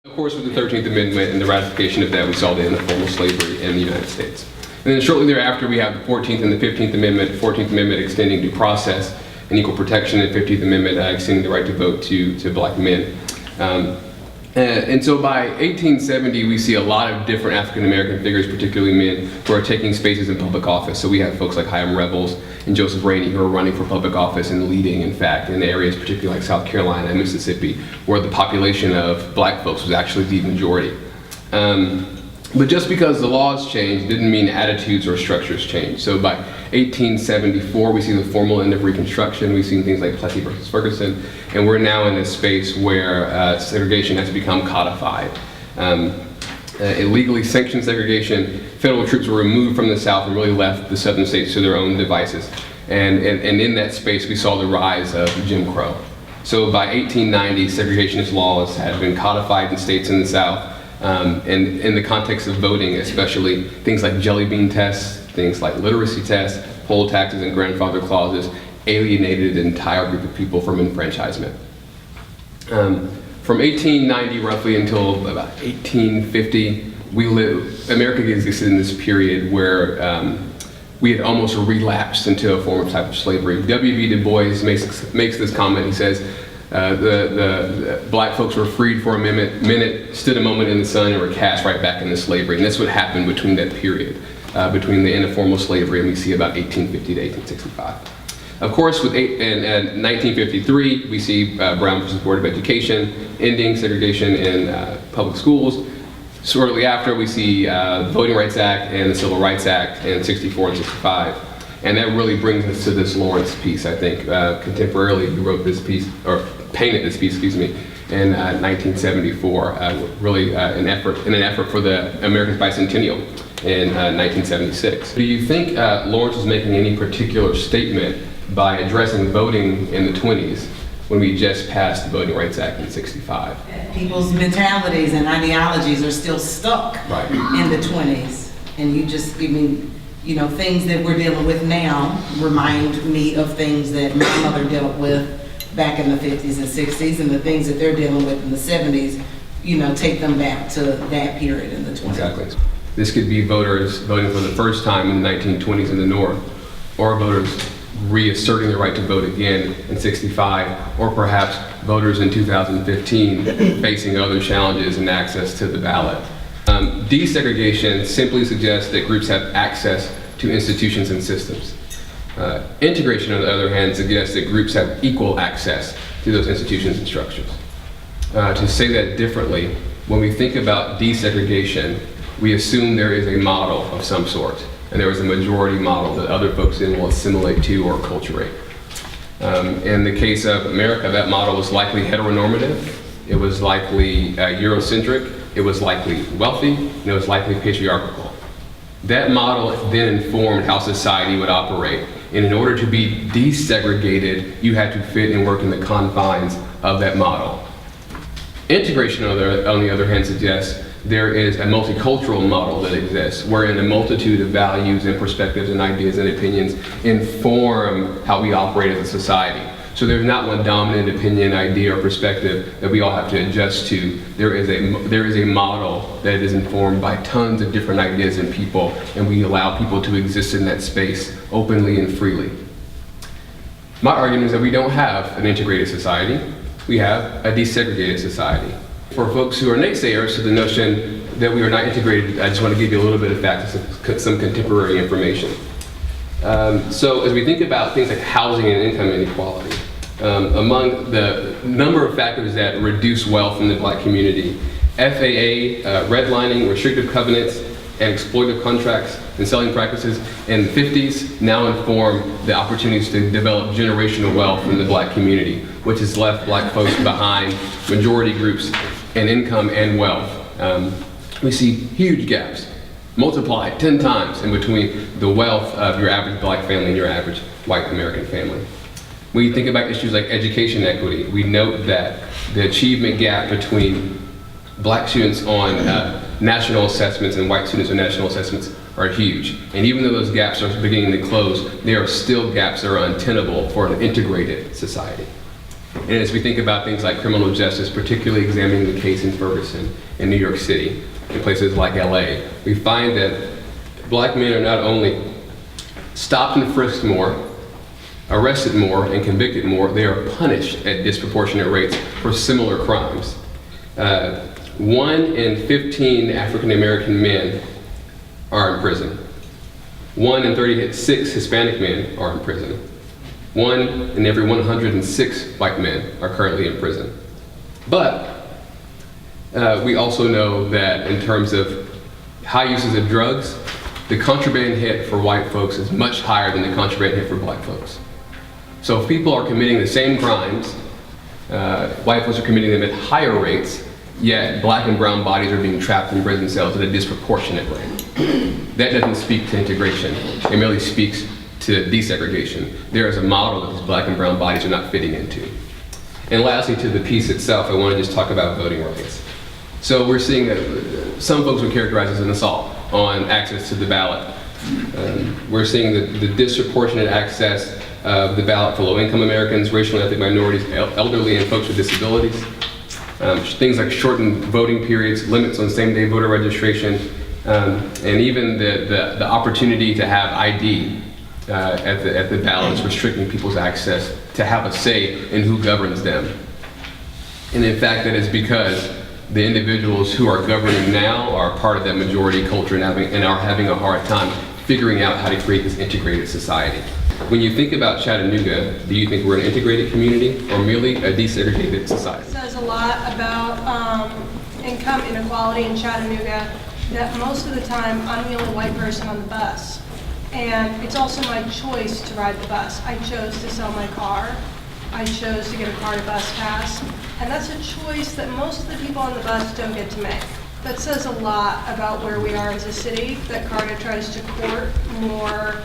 Of course, with the 13th Amendment and the ratification of that, we saw the end of formal slavery in the United States. And then shortly thereafter, we have the 14th and the 15th Amendment, 14th Amendment extending due process and equal protection, and 15th Amendment extending the right to vote to black men. And so by 1870, we see a lot of different African-American figures, particularly men, who are taking spaces in public office. So we have folks like Hiram Revels and Joseph Rainey who are running for public office and leading, in fact, in areas particularly like South Carolina and Mississippi, where the population of black folks was actually the majority. But just because the laws changed didn't mean attitudes or structures changed. So by 1874, we see the formal end of Reconstruction. We've seen things like Plessy versus Ferguson, and we're now in a space where segregation has become codified. Illegally sanctioned segregation, federal troops were removed from the South and really left the southern states to their own devices. And in that space, we saw the rise of Jim Crow. So by 1890, segregationist laws had been codified in states in the South. And in the context of voting, especially things like jelly bean tests, things like literacy tests, poll taxes, and grandfather clauses alienated an entire group of people from enfranchisement. From 1890 roughly until about 1850, America existed in this period where we had almost relapsed into a form of type of slavery. W.B. Du Bois makes this comment. He says, the black folks were freed for a minute, stood a moment in the sun, and were cast right back into slavery. And that's what happened between that period, between the end of formal slavery and we see about 1850 to 1865. Of course, with 1953, we see Brown versus Board of Education, ending segregation in public schools. Shortly after, we see the Voting Rights Act and the Civil Rights Act in 64 and 65. And that really brings us to this Lawrence piece, I think. Contemporarily, he wrote this piece, or painted this piece, excuse me, in 1974, really in an effort for the American Bicentennial in 1976. Do you think Lawrence was making any particular statement by addressing voting in the 20s when we just passed the Voting Rights Act in 65? People's mentalities and ideologies are still stuck in the 20s. And you know, things that we're dealing with now remind me of things that my mother dealt with back in the 50s and 60s, and the things that they're dealing with in the 70s, you know, take them back to that period in the 20s. Exactly. This could be voters voting for the first time in the 1920s in the North, or voters reasserting the right to vote again in 65, or perhaps voters in 2015 facing other challenges and access to the ballot. Desegregation simply suggests that groups have access to institutions and systems. Integration, on the other hand, suggests that groups have equal access to those institutions and structures. To say that differently, when we think about desegregation, we assume there is a model of some sort, and there is a majority model that other folks then will assimilate to or acculturate. In the case of America, that model was likely heteronormative, it was likely Eurocentric, it was likely wealthy, and it was likely patriarchal. That model then informed how society would operate. And in order to be desegregated, you had to fit and work in the confines of that model. Integration, on the other hand, suggests there is a multicultural model that exists, wherein a multitude of values and perspectives and ideas and opinions inform how we operate as a society. So there's not one dominant opinion, idea, or perspective that we all have to adjust to. There is a model that is informed by tons of different ideas and people, and we allow people to exist in that space openly and freely. My argument is that we don't have an integrated society. We have a desegregated society. For folks who are naysayers to the notion that we are not integrated, I just want to give you a little bit of facts, some contemporary information. So as we think about things like housing and income inequality, among the number of factors that reduce wealth in the black community, FAA, redlining, restrictive covenants, and exploitative contracts and selling practices in the 50s now inform the opportunities to develop generational wealth in the black community, which has left black folks behind majority groups in income and wealth. We see huge gaps, multiplied 10 times in between the wealth of your average black family and your average white American family. When you think about issues like education equity, we note that the achievement gap between black students on national assessments and white students on national assessments are huge. And even though those gaps are beginning to close, there are still gaps that are untenable for an integrated society. And as we think about things like criminal justice, particularly examining the case in Ferguson in New York City, in places like LA, we find that black men are not only stopped and frisked more, arrested more, and convicted more, they are punished at disproportionate rates for similar crimes. 1 in 15 African American men are in prison. 1 in 36 Hispanic men are in prison. 1 in every 106 white men are currently in prison. But we also know that in terms of high uses of drugs, the contraband hit for white folks is much higher than the contraband hit for black folks. So if people are committing the same crimes, white folks are committing them at higher rates, yet black and brown bodies are being trapped in prison cells at a disproportionate rate. That doesn't speak to integration. It merely speaks to desegregation. There is a model that these black and brown bodies are not fitting into. And lastly, to the piece itself, I want to just talk about voting rights. So we're seeing that some folks would characterize as an assault on access to the ballot. We're seeing the disproportionate access of the ballot for low-income Americans, racial and ethnic minorities, elderly, and folks with disabilities. Things like shortened voting periods, limits on same-day voter registration, and even the opportunity to have ID at the ballot is restricting people's access to have a say in who governs them. And in fact, that is because the individuals who are governing now are part of that majority culture and are having a hard time figuring out how to create this integrated society. When you think about Chattanooga, do you think we're an integrated community or merely a desegregated society? It says a lot about income inequality in Chattanooga, that most of the time I'm the only white person on the bus. And it's also my choice to ride the bus. I chose to sell my car. I chose to get a car to bus pass. And that's a choice that most of the people on the bus don't get to make. That says a lot about where we are as a city, that CARTA tries to court more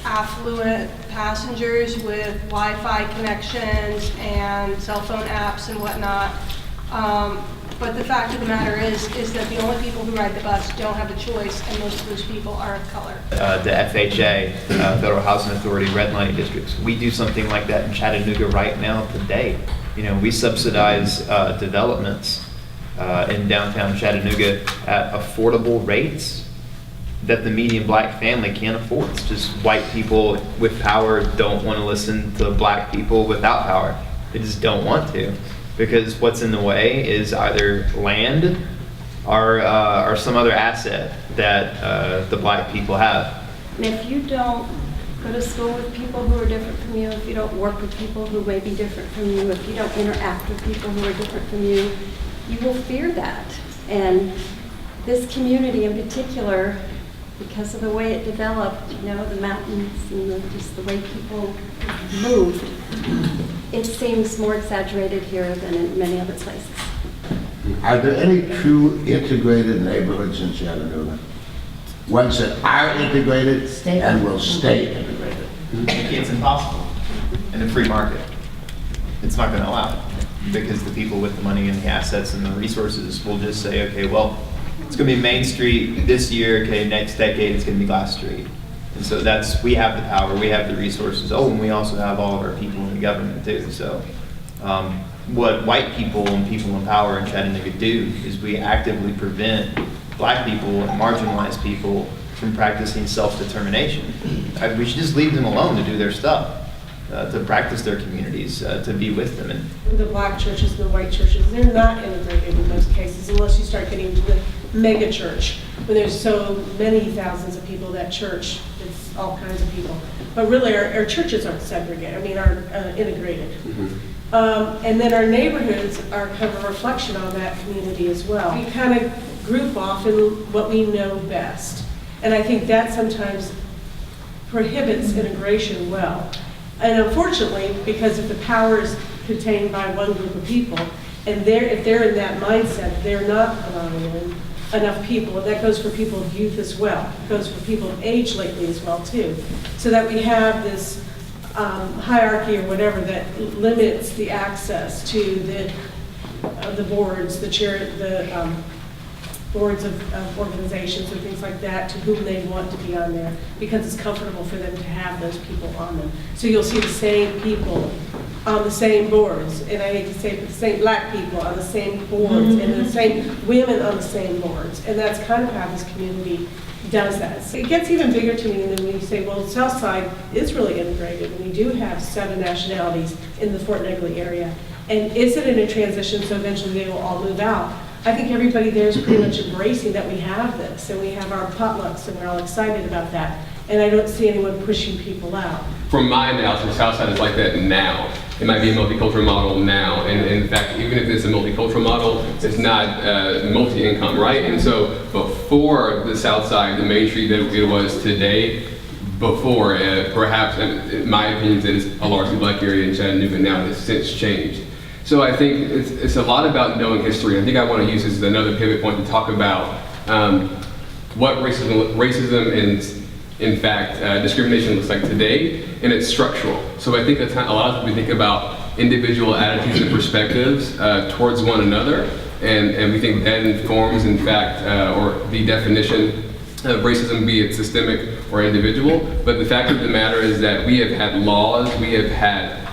affluent passengers with Wi-Fi connections and cell phone apps and whatnot. But the fact of the matter is that the only people who ride the bus don't have a choice, and most of those people are of color. The FHA, Federal Housing Authority, red light districts, we do something like that in Chattanooga right now today. You know, we subsidize developments in downtown Chattanooga at affordable rates that the median black family can't afford. It's just white people with power don't want to listen to black people without power. They just don't want to, because what's in the way is either land or some other asset that the black people have. And if you don't go to school with people who are different from you, if you don't work with people who may be different from you, if you don't interact with people who are different from you, you will fear that. And this community in particular, because of the way it developed, you know, the mountains and just the way people moved, it seems more exaggerated here than in many other places. Are there any true integrated neighborhoods in Chattanooga? Ones that are integrated and will stay integrated? It's impossible in a free market. It's not going to allow it, because the people with the money and the assets and the resources will just say, okay, well, it's going to be Main Street this year, okay, next decade it's going to be Glass Street. And so we have the power, we have the resources. Oh, and we also have all of our people in the government too. So what white people and people in power in Chattanooga do is we actively prevent black people and marginalized people from practicing self-determination. We should just leave them alone to do their stuff, to practice their communities, to be with them. And the black churches and the white churches, they're not integrated in most cases unless you start getting to the mega church, where there's so many thousands of people. That church, it's all kinds of people. But really our churches aren't segregated, are integrated. Mm-hmm. And then our neighborhoods are kind of a reflection on that community as well. We kind of group off in what we know best. And I think that sometimes prohibits integration well. And unfortunately, because if the power is contained by one group of people, and if they're in that mindset, they're not allowing in enough people, and that goes for people of youth as well. It goes for people of age lately as well too. So that we have this hierarchy or whatever that limits the access to the boards, the boards of organizations and things like that, to whom they want to be on there, because it's comfortable for them to have those people on them. So you'll see the same people on the same boards, and I hate to say it, but the same black people on the same boards, and the same women on the same boards, and that's kind of how this community does that. So it gets even bigger to me than when you say, well, Southside is really integrated, and we do have 7 nationalities in the Fort Negley area, and is it in a transition so eventually they will all move out? I think everybody there is pretty much embracing that we have this, and we have our potlucks, and we're all excited about that, and I don't see anyone pushing people out. From my analysis, Southside is like that now. It might be a multicultural model now, and in fact, even if it's a multicultural model, it's not multi-income, right? And so before the South Side, the Main Street that it was today, before, perhaps, in my opinion, it is a largely black area in Chattanooga now, and it's since changed. So I think it's a lot about knowing history. I think I want to use this as another pivot point to talk about what racism and, in fact, discrimination looks like today, and it's structural. So I think a lot of times we think about individual attitudes and perspectives towards one another, and we think that informs, in fact, or the definition of racism, be it systemic or individual. But the fact of the matter is that we have had laws, we have had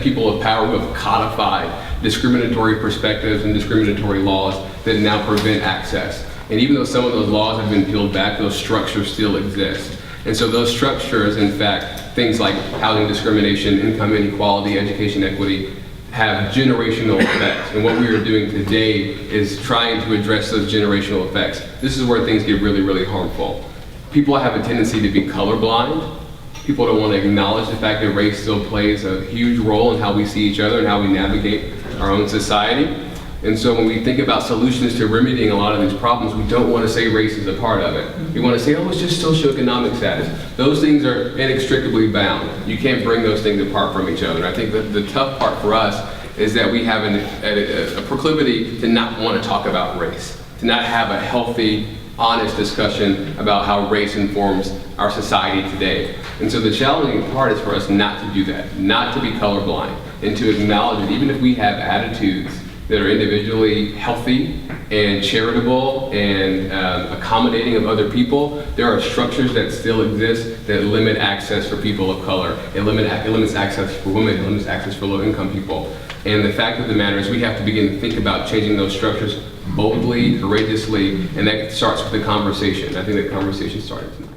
people of power who have codified discriminatory perspectives and discriminatory laws that now prevent access. And even though some of those laws have been peeled back, those structures still exist. And so those structures, in fact, things like housing discrimination, income inequality, education equity, have generational effects. And what we are doing today is trying to address those generational effects. This is where things get really, really harmful. People have a tendency to be colorblind. People don't want to acknowledge the fact that race still plays a huge role in how we see each other and how we navigate our own society. And so when we think about solutions to remedying a lot of these problems, we don't want to say race is a part of it. We want to say, oh, it's just socioeconomic status. Those things are inextricably bound. You can't bring those things apart from each other. And I think that the tough part for us is that we have a proclivity to not want to talk about race, to not have a healthy, honest discussion about how race informs our society today. And so the challenging part is for us not to do that, not to be colorblind, and to acknowledge that even if we have attitudes that are individually healthy and charitable and accommodating of other people, there are structures that still exist that limit access for people of color. It limits access for women, it limits access for low-income people. And the fact of the matter is we have to begin to think about changing those structures boldly, courageously, and that starts with the conversation. I think the conversation started tonight.